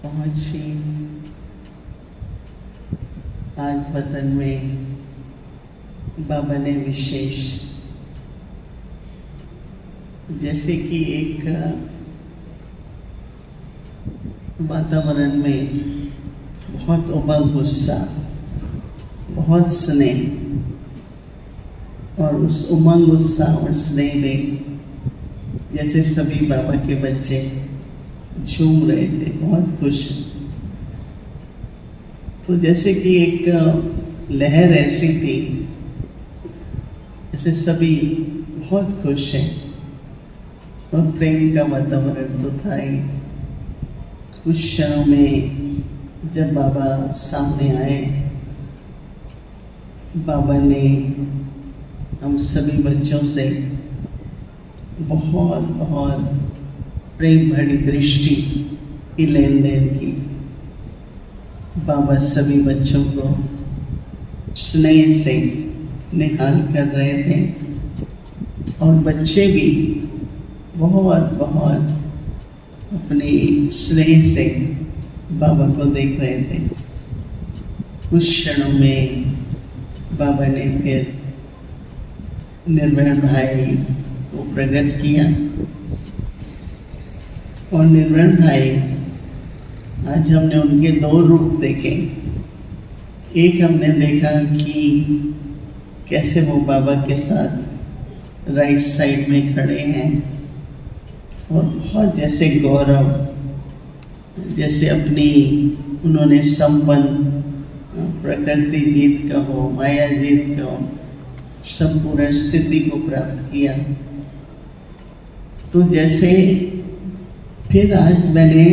पहुंची। आज वतन में बाबा ने विशेष, जैसे कि एक वातावरण में बहुत उमंग, गुस्सा, बहुत स्नेह, और उस उमंग, गुस्सा और स्नेह में जैसे सभी बाबा के बच्चे झूम रहे थे, बहुत खुश। तो जैसे कि एक लहर ऐसी थी, जैसे सभी बहुत खुश हैं और प्रेम का वातावरण तो था ही। कुछ क्षणों में जब बाबा सामने आए, बाबा ने हम सभी बच्चों से बहुत बहुत प्रेम भरी दृष्टि की लेन देन की। बाबा सभी बच्चों को स्नेह से निहाल कर रहे थे और बच्चे भी बहुत बहुत अपने स्नेह से बाबा को देख रहे थे। कुछ क्षणों में बाबा ने फिर निर्मल भाई को प्रकट किया। और निर्मल भाई, आज हमने उनके दो रूप देखे। एक हमने देखा कि कैसे वो बाबा के साथ राइट साइड में खड़े हैं और बहुत जैसे गौरव, जैसे अपनी उन्होंने संपन्न प्रकृति जीत का हो, माया जीत का हो, संपूर्ण स्थिति को प्राप्त किया। तो जैसे फिर आज मैंने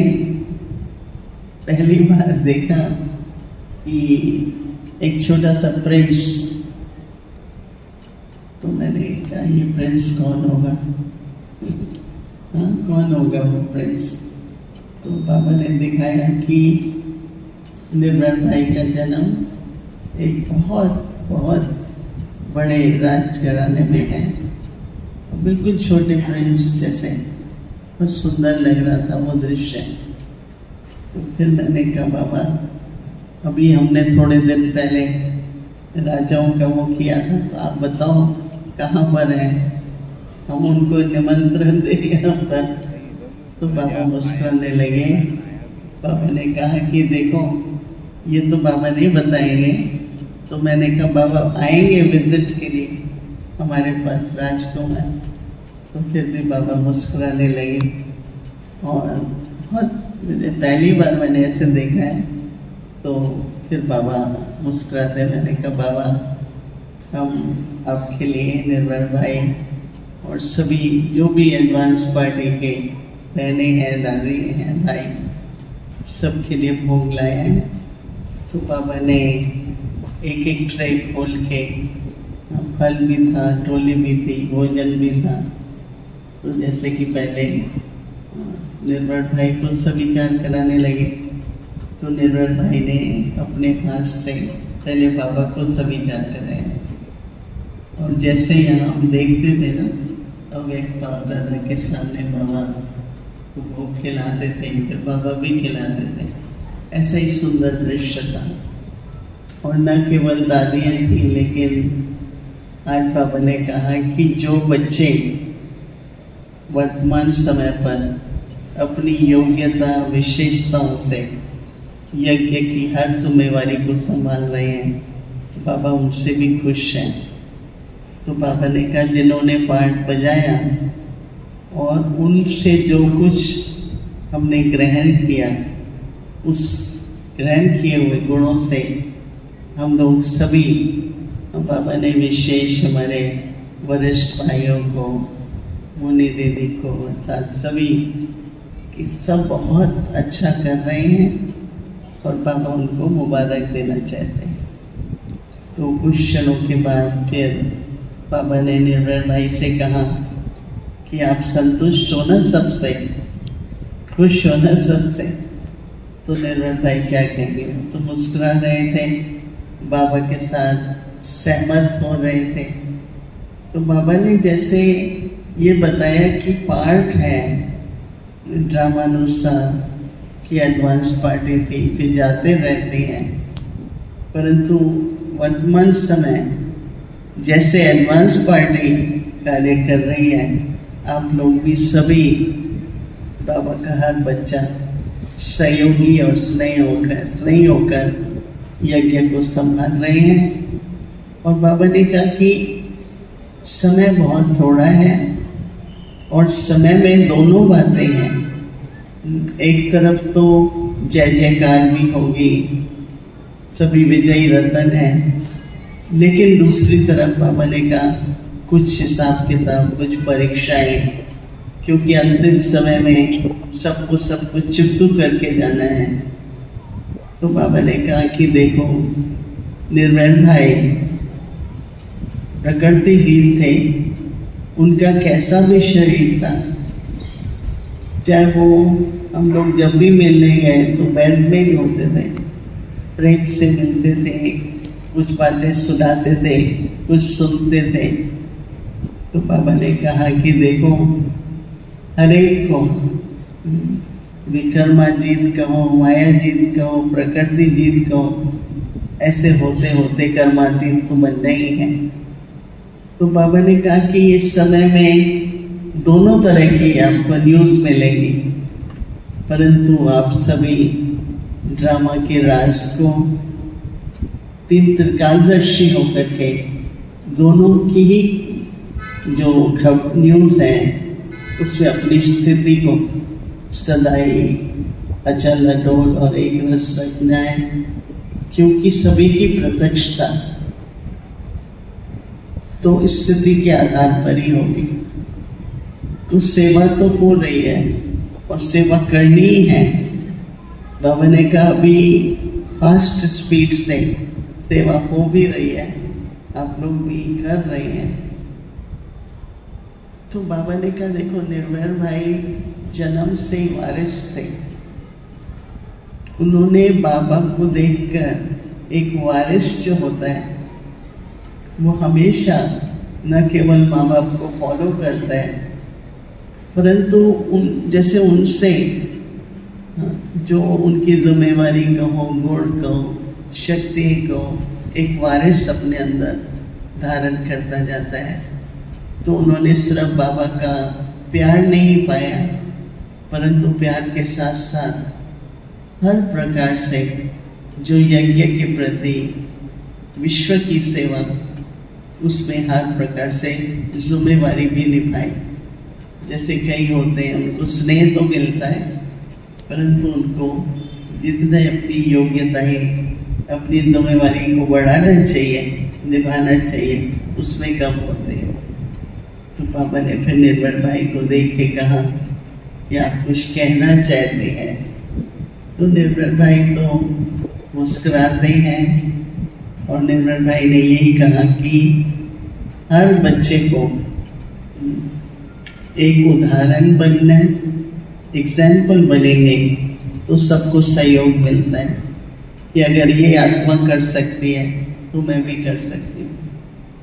पहली बार देखा कि एक छोटा सा प्रिंस, तो मैंने कहा ये प्रिंस कौन होगा? हाँ, कौन होगा वो प्रिंस? तो बाबा ने दिखाया कि निर्मल भाई का जन्म एक बहुत बहुत बड़े राजघराने में है। बिल्कुल छोटे प्रिंस जैसे, बहुत सुंदर लग रहा था वो दृश्य। तो फिर मैंने कहा बाबा, अभी हमने थोड़े दिन पहले राजाओं का वो किया था, तो आप बताओ कहाँ पर हैं, हम उनको निमंत्रण दें यहाँ पर। तो बाबा मुस्कुराने लगे। बाबा ने कहा कि देखो, ये तो बाबा नहीं बताएंगे। तो मैंने कहा बाबा आएंगे विजिट के लिए हमारे पास राजकुमार। तो फिर भी बाबा मुस्कुराने लगे। और बहुत पहली बार मैंने ऐसे देखा है। तो फिर बाबा मुस्कुराते, मैंने कहा बाबा हम आपके लिए, निर्मल भाई और सभी जो भी एडवांस पार्टी के बहनें हैं, दादी हैं, भाई, सबके लिए भोग लाए हैं। तो बाबा ने एक एक ट्रे खोल के, फल भी था, टोली भी थी, भोजन भी था। तो जैसे कि पहले निर्मल भाई को स्वीकार कराने लगे, तो निर्मल भाई ने अपने हाथ से पहले बाबा को स्वीकार कराया। और जैसे यहाँ हम देखते थे ना, अब एक बाप दादा के सामने बाबा को भोग खिलाते थे, फिर बाबा भी खिलाते थे। ऐसा ही सुंदर दृश्य था। और न केवल दादियाँ थी, लेकिन आज बाबा ने कहा कि जो बच्चे वर्तमान समय पर अपनी योग्यता, विशेषताओं से यज्ञ की हर जिम्मेवारी को संभाल रहे हैं, बाबा उनसे भी खुश हैं। तो बाबा ने कहा जिन्होंने पाठ बजाया और उनसे जो कुछ हमने ग्रहण किया, उस ग्रहण किए हुए गुणों से हम लोग सभी, बाबा ने विशेष हमारे वरिष्ठ भाइयों को, मुनि दीदी को, अर्थात सभी कि सब बहुत अच्छा कर रहे हैं और बाबा उनको मुबारक देना चाहते हैं। तो कुछ क्षणों के बाद फिर बाबा ने निर्मल भाई से कहा कि आप संतुष्ट हो ना सबसे, खुश हो ना सबसे? तो निर्मल भाई क्या कहेंगे, तो मुस्कुरा रहे थे, बाबा के साथ सहमत हो रहे थे। तो बाबा ने जैसे ये बताया कि पार्ट है ड्रामानुसार की एडवांस पार्टी थी, फिर जाते रहते हैं। परंतु वर्तमान समय जैसे एडवांस पार्टी कार्य कर रही है, आप लोग भी सभी बाबा का हर बच्चा सहयोगी और स्नेही होकर यज्ञ को संभाल रहे हैं। और बाबा ने कहा कि समय बहुत थोड़ा है और समय में दोनों बातें हैं। एक तरफ तो जय जयकार भी होगी, सभी विजयी रतन है, लेकिन दूसरी तरफ बाबा ने कहा कुछ हिसाब किताब, कुछ परीक्षाएं, क्योंकि अंतिम समय में सबको सब कुछ चुकतू करके जाना है। तो बाबा ने कहा कि देखो निर्मल भाई प्रकृति जीव थे, उनका कैसा भी शरीर था, चाहे वो हम लोग जब भी मिलने गए तो बेड में ही होते थे, प्रेम से मिलते थे, कुछ बातें सुनाते थे, कुछ सुनते थे। तो बाबा ने कहा कि देखो हर एक को विकर्मा जीत कहो, माया जीत कहो, प्रकृति जीत कहो, ऐसे होते होते कर्मातीत तो बनना ही है। तो बाबा ने कहा कि इस समय में दोनों तरह की आपको न्यूज़ मिलेगी, परंतु आप सभी ड्रामा के राज को तीन त्रिकालदर्शी होकर के दोनों की ही जो न्यूज़ है उसमें अपनी स्थिति को सदाई अचल अडोल और एक रस रखना है, क्योंकि सभी की प्रत्यक्षता तो इस स्थिति के आधार पर ही होगी। तो सेवा तो हो रही है और सेवा करनी ही है। बाबा ने कहा अभी फास्ट स्पीड से सेवा हो भी रही है, आप लोग भी कर रहे हैं। तो बाबा ने कहा देखो निर्मल भाई जन्म से वारिस थे, उन्होंने बाबा को देखकर एक वारिस जो होता है वो हमेशा न केवल माँ बाप को फॉलो करता है, परंतु जैसे उनसे जो उनकी जिम्मेवारी कहो, गुण कहो, शक्ति कहो, एक वारिस अपने अंदर धारण करता जाता है। तो उन्होंने सिर्फ बाबा का प्यार नहीं पाया, परंतु प्यार के साथ साथ हर प्रकार से जो यज्ञ के प्रति विश्व की सेवा, उसमें हर प्रकार से जिम्मेवारी भी निभाई। जैसे कई होते हैं उनको स्नेह तो मिलता है, परंतु उनको जितने अपनी योग्यता है, अपनी जिम्मेवारी को बढ़ाना चाहिए, निभाना चाहिए, उसमें कम होते हैं। तो पापा ने फिर निर्मल भाई को देख के कहा कि आप कुछ कहना चाहते हैं। तो निर्मल भाई तो मुस्कुराते हैं और निर्मल भाई ने यही कहा कि हर बच्चे को एक उदाहरण बनना है, एग्जाम्पल बनेंगे तो सबको सहयोग मिलता है कि अगर ये आत्मा कर सकती है तो मैं भी कर सकती हूँ।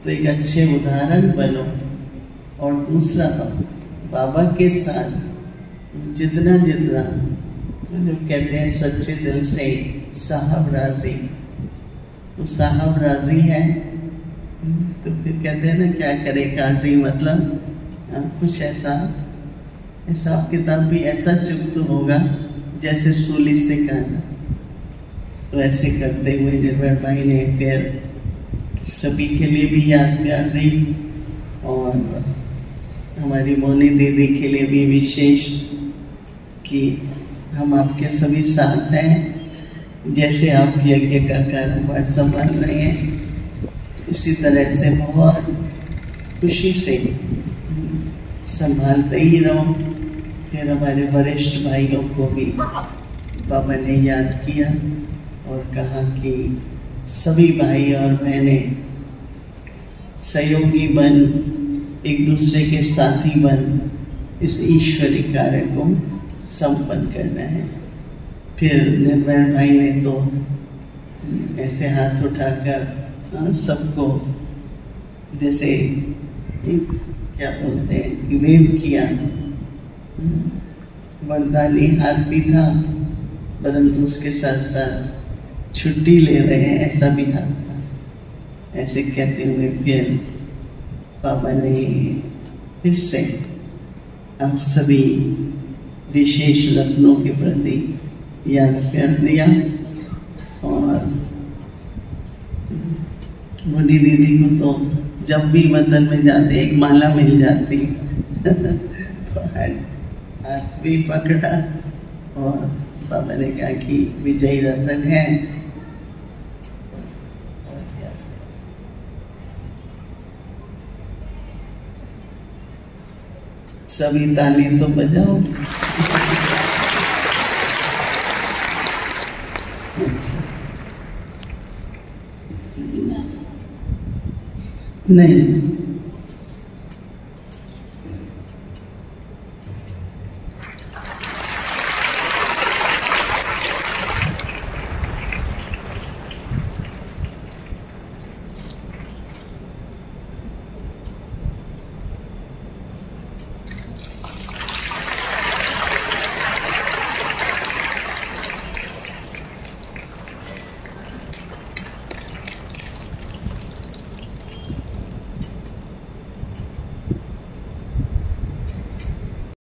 तो एक अच्छे उदाहरण बनो और दूसरा बाबा के साथ जितना जितना जो कहते हैं सच्चे दिल से साहब राजी, तो साहब राजी है तो फिर कहते हैं ना क्या करे काजी, मतलब कुछ ऐसा हिसाब किताब भी ऐसा चुकता होगा जैसे सूली से कहना। तो ऐसे करते हुए निर्मल भाई ने फिर सभी के लिए भी याद प्यार दी और हमारी मोनी दीदी के लिए भी विशेष कि हम आपके सभी साथ हैं, जैसे आप यज्ञ का कारोबार संभाल रहे हैं इसी तरह से बहुत खुशी से संभालते ही रहो। फिर हमारे वरिष्ठ भाइयों को भी बाबा ने याद किया और कहा कि सभी भाई और बहनें सहयोगी बन, एक दूसरे के साथी बन, इस ईश्वरी कार्य को संपन्न करना है। फिर निर्मल भाई ने तो ऐसे हाथ उठाकर सबको जैसे क्या बोलते हैं वेव किया, वरदानी हाथ भी था परंतु उसके साथ साथ छुट्टी ले रहे हैं, ऐसा भी हाल था। ऐसे कहते हुए फिर बाबा ने फिर से आप सभी विशेष रत्नों के प्रति याद कर दिया और मुनि दीदी को तो जब भी वतन में जाते एक माला मिल जाती तो हाथ भी पकड़ा और बाबा ने कहा कि विजयी रतन है। सभी ताली तो बजाओ। नहीं